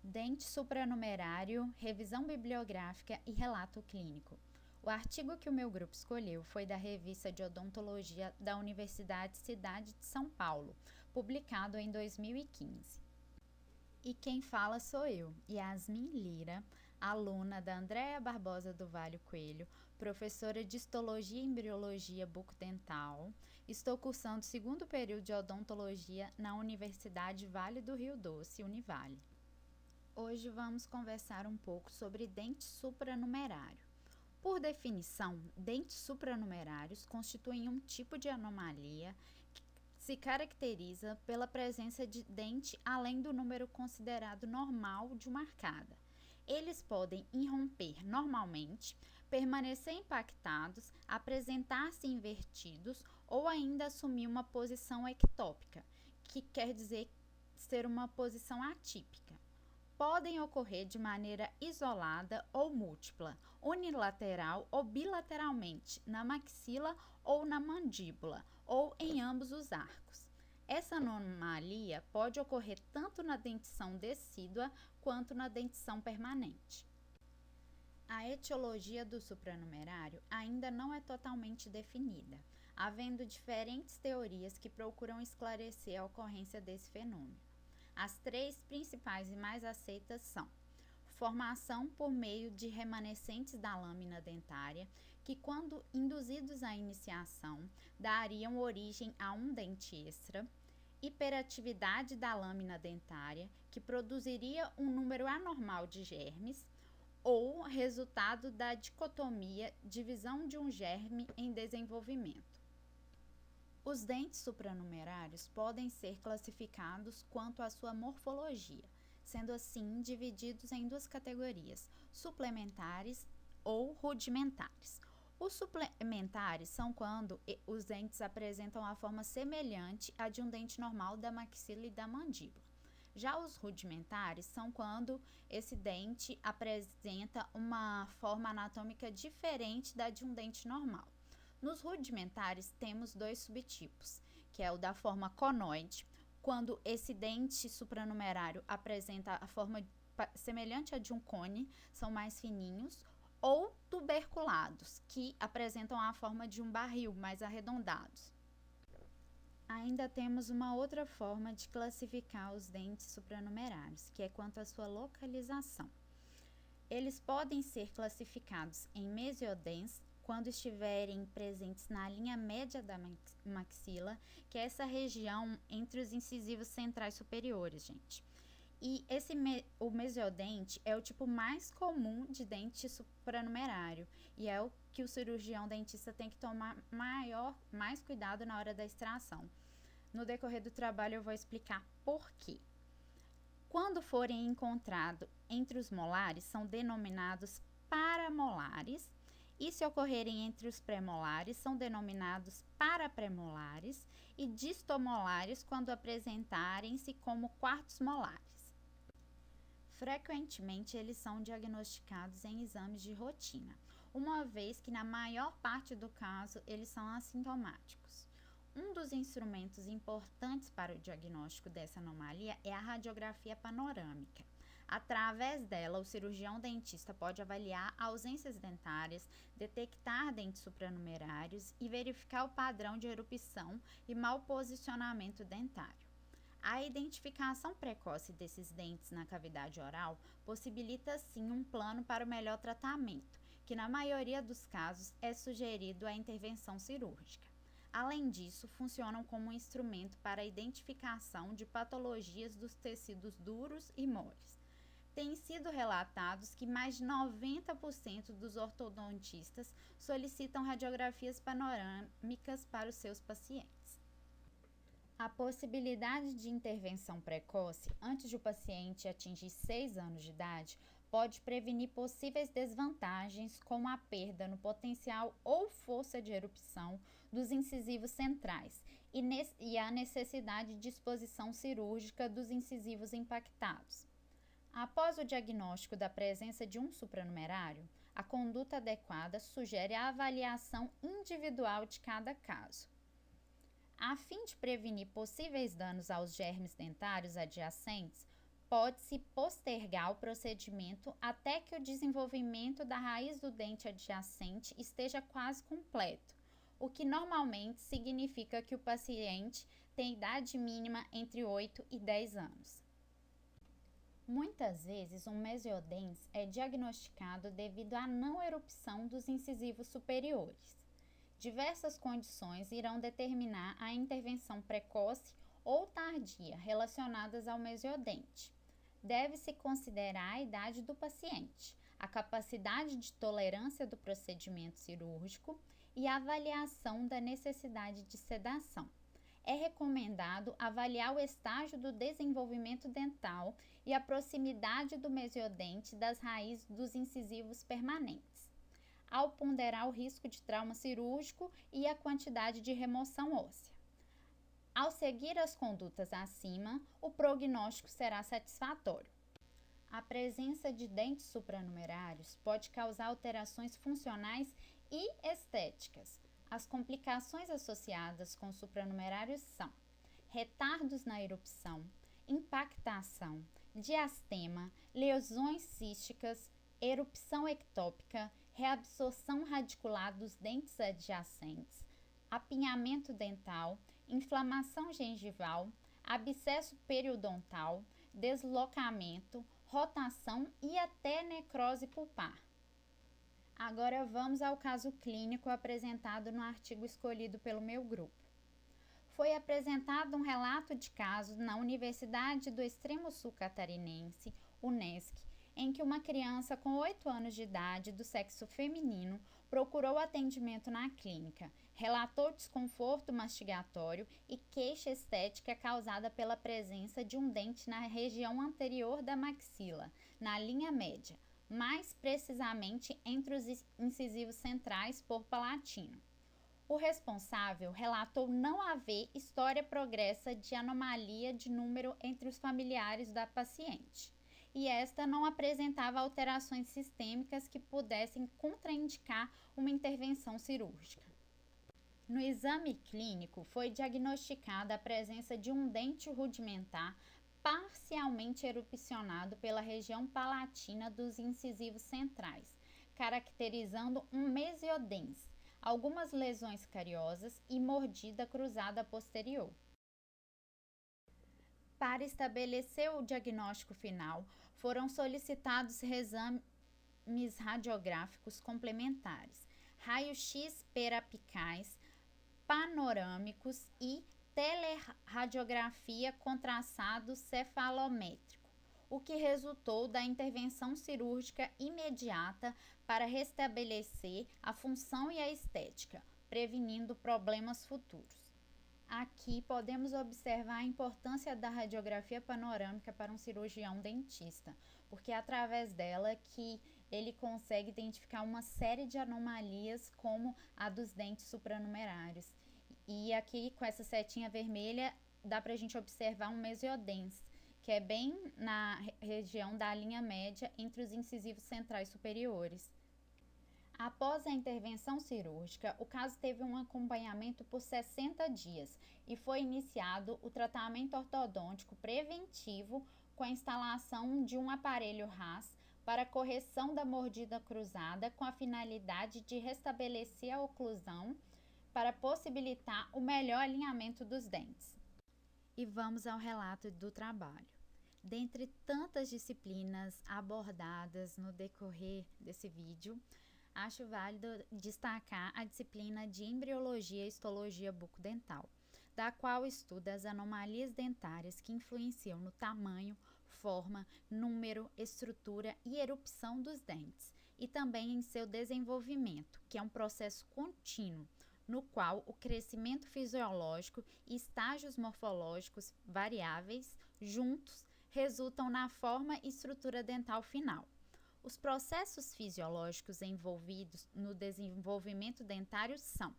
Dente supranumerário, revisão bibliográfica e relato clínico. O artigo que o meu grupo escolheu foi da Revista de Odontologia da Universidade Cidade de São Paulo, publicado em 2015. E quem fala sou eu, Yasmin Lira, aluna da Andréa Barbosa do Vale Coelho, professora de Histologia e Embriologia Bucodental. Estou cursando o segundo período de Odontologia na Universidade Vale do Rio Doce, Univale. Hoje vamos conversar um pouco sobre dente supranumerário. Por definição, dentes supranumerários constituem um tipo de anomalia que se caracteriza pela presença de dente além do número considerado normal de uma arcada. Eles podem irromper normalmente, permanecer impactados, apresentar-se invertidos ou ainda assumir uma posição ectópica, que quer dizer ser uma posição atípica. Podem ocorrer de maneira isolada ou múltipla, unilateral ou bilateralmente, na maxila ou na mandíbula, ou em ambos os arcos. Essa anomalia pode ocorrer tanto na dentição decídua quanto na dentição permanente. A etiologia do supranumerário ainda não é totalmente definida, havendo diferentes teorias que procuram esclarecer a ocorrência desse fenômeno. As três principais e mais aceitas são: formação por meio de remanescentes da lâmina dentária, que, quando induzidos à iniciação, dariam origem a um dente extra; hiperatividade da lâmina dentária, que produziria um número anormal de germes; ou resultado da dicotomia, divisão de um germe em desenvolvimento. Os dentes supranumerários podem ser classificados quanto à sua morfologia, sendo assim divididos em duas categorias: suplementares ou rudimentares. Os suplementares são quando os dentes apresentam a forma semelhante à de um dente normal da maxila e da mandíbula. Já os rudimentares são quando esse dente apresenta uma forma anatômica diferente da de um dente normal. Nos rudimentares temos dois subtipos, que é o da forma conoide, quando esse dente supranumerário apresenta a forma semelhante à de um cone, são mais fininhos, ou tuberculados, que apresentam a forma de um barril, mais arredondados. Ainda temos uma outra forma de classificar os dentes supranumerários, que é quanto à sua localização. Eles podem ser classificados em mesiodens, quando estiverem presentes na linha média da maxila, que é essa região entre os incisivos centrais superiores, gente. E o mesiodente é o tipo mais comum de dente supranumerário e é o que o cirurgião dentista tem que tomar mais cuidado na hora da extração. No decorrer do trabalho eu vou explicar por quê. Quando forem encontrados entre os molares, são denominados paramolares, e se ocorrerem entre os premolares, são denominados parapremolares, e distomolares quando apresentarem-se como quartos molares. Frequentemente, eles são diagnosticados em exames de rotina, uma vez que na maior parte do caso eles são assintomáticos. Um dos instrumentos importantes para o diagnóstico dessa anomalia é a radiografia panorâmica. Através dela, o cirurgião dentista pode avaliar ausências dentárias, detectar dentes supranumerários e verificar o padrão de erupção e mau posicionamento dentário. A identificação precoce desses dentes na cavidade oral possibilita, sim, um plano para o melhor tratamento, que na maioria dos casos é sugerido a intervenção cirúrgica. Além disso, funcionam como um instrumento para a identificação de patologias dos tecidos duros e moles. Tem sido relatados que mais de 90% dos ortodontistas solicitam radiografias panorâmicas para os seus pacientes. A possibilidade de intervenção precoce antes de o paciente atingir 6 anos de idade pode prevenir possíveis desvantagens, como a perda no potencial ou força de erupção dos incisivos centrais e a necessidade de exposição cirúrgica dos incisivos impactados. Após o diagnóstico da presença de um supranumerário, a conduta adequada sugere a avaliação individual de cada caso. A fim de prevenir possíveis danos aos germes dentários adjacentes, pode-se postergar o procedimento até que o desenvolvimento da raiz do dente adjacente esteja quase completo, o que normalmente significa que o paciente tem idade mínima entre 8 e 10 anos. Muitas vezes, um mesiodens é diagnosticado devido à não erupção dos incisivos superiores. Diversas condições irão determinar a intervenção precoce ou tardia relacionadas ao mesiodente. Deve-se considerar a idade do paciente, a capacidade de tolerância do procedimento cirúrgico e a avaliação da necessidade de sedação. É recomendado avaliar o estágio do desenvolvimento dental e a proximidade do mesiodente das raízes dos incisivos permanentes, ao ponderar o risco de trauma cirúrgico e a quantidade de remoção óssea. Ao seguir as condutas acima, o prognóstico será satisfatório. A presença de dentes supranumerários pode causar alterações funcionais e estéticas. As complicações associadas com supranumerários são retardos na erupção, impactação, diastema, lesões císticas, erupção ectópica, reabsorção radicular dos dentes adjacentes, apinhamento dental, inflamação gengival, abscesso periodontal, deslocamento, rotação e até necrose pulpar. Agora vamos ao caso clínico apresentado no artigo escolhido pelo meu grupo. Foi apresentado um relato de caso na Universidade do Extremo Sul Catarinense, UNESC, em que uma criança com 8 anos de idade do sexo feminino procurou atendimento na clínica, relatou desconforto mastigatório e queixa estética causada pela presença de um dente na região anterior da maxila, na linha média, mais precisamente entre os incisivos centrais por palatino. O responsável relatou não haver história progressa de anomalia de número entre os familiares da paciente, e esta não apresentava alterações sistêmicas que pudessem contraindicar uma intervenção cirúrgica. No exame clínico, foi diagnosticada a presença de um dente rudimentar parcialmente erupcionado pela região palatina dos incisivos centrais, caracterizando um mesiodens, algumas lesões cariosas e mordida cruzada posterior. Para estabelecer o diagnóstico final, foram solicitados exames radiográficos complementares, raio-x perapicais, panorâmicos e teleradiografia com traçado cefalométrico, o que resultou da intervenção cirúrgica imediata para restabelecer a função e a estética, prevenindo problemas futuros. Aqui podemos observar a importância da radiografia panorâmica para um cirurgião dentista, porque é através dela que ele consegue identificar uma série de anomalias como a dos dentes supranumerários. E aqui com essa setinha vermelha dá para a gente observar um mesiodens, que é bem na região da linha média entre os incisivos centrais superiores. Após a intervenção cirúrgica, o caso teve um acompanhamento por 60 dias e foi iniciado o tratamento ortodôntico preventivo com a instalação de um aparelho RAS para correção da mordida cruzada com a finalidade de restabelecer a oclusão para possibilitar o melhor alinhamento dos dentes. E vamos ao relato do trabalho. Dentre tantas disciplinas abordadas no decorrer desse vídeo, acho válido destacar a disciplina de Embriologia e Histologia Bucodental, da qual estuda as anomalias dentárias que influenciam no tamanho, forma, número, estrutura e erupção dos dentes, e também em seu desenvolvimento, que é um processo contínuo, no qual o crescimento fisiológico e estágios morfológicos variáveis, juntos, resultam na forma e estrutura dental final. Os processos fisiológicos envolvidos no desenvolvimento dentário são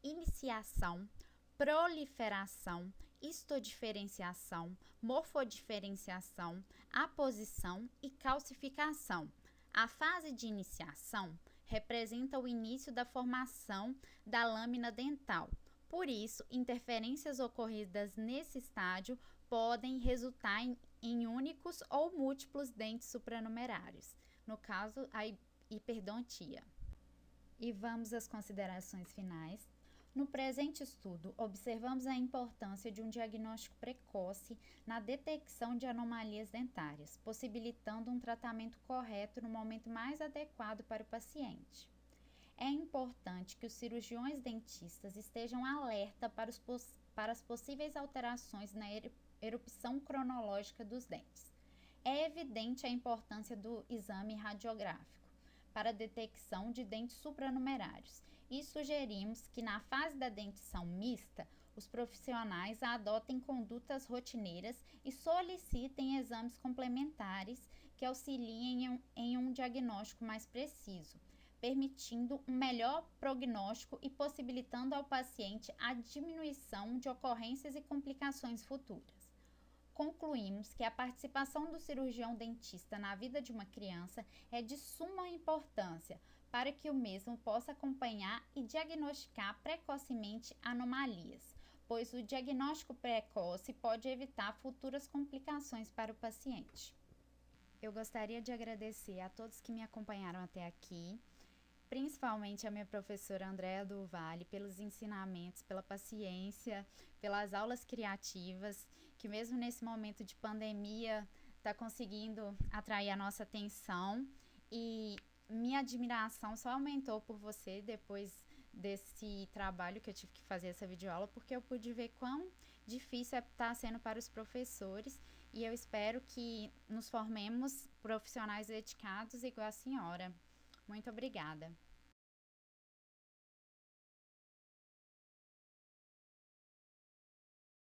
iniciação, proliferação, histodiferenciação, morfodiferenciação, aposição e calcificação. A fase de iniciação representa o início da formação da lâmina dental. Por isso, interferências ocorridas nesse estágio podem resultar em únicos ou múltiplos dentes supranumerários, no caso, a hiperdentia. E vamos às considerações finais. No presente estudo, observamos a importância de um diagnóstico precoce na detecção de anomalias dentárias, possibilitando um tratamento correto no momento mais adequado para o paciente. É importante que os cirurgiões dentistas estejam alerta para as possíveis alterações na erupção cronológica dos dentes. É evidente a importância do exame radiográfico para a detecção de dentes supranumerários e sugerimos que na fase da dentição mista, os profissionais adotem condutas rotineiras e solicitem exames complementares que auxiliem em um diagnóstico mais preciso, permitindo um melhor prognóstico e possibilitando ao paciente a diminuição de ocorrências e complicações futuras. Concluímos que a participação do cirurgião dentista na vida de uma criança é de suma importância para que o mesmo possa acompanhar e diagnosticar precocemente anomalias, pois o diagnóstico precoce pode evitar futuras complicações para o paciente. Eu gostaria de agradecer a todos que me acompanharam até aqui, principalmente a minha professora Andréa do Vale, pelos ensinamentos, pela paciência, pelas aulas criativas, que mesmo nesse momento de pandemia está conseguindo atrair a nossa atenção, e minha admiração só aumentou por você depois desse trabalho que eu tive que fazer essa videoaula, porque eu pude ver quão difícil está sendo para os professores, e eu espero que nos formemos profissionais dedicados igual a senhora. Muito obrigada.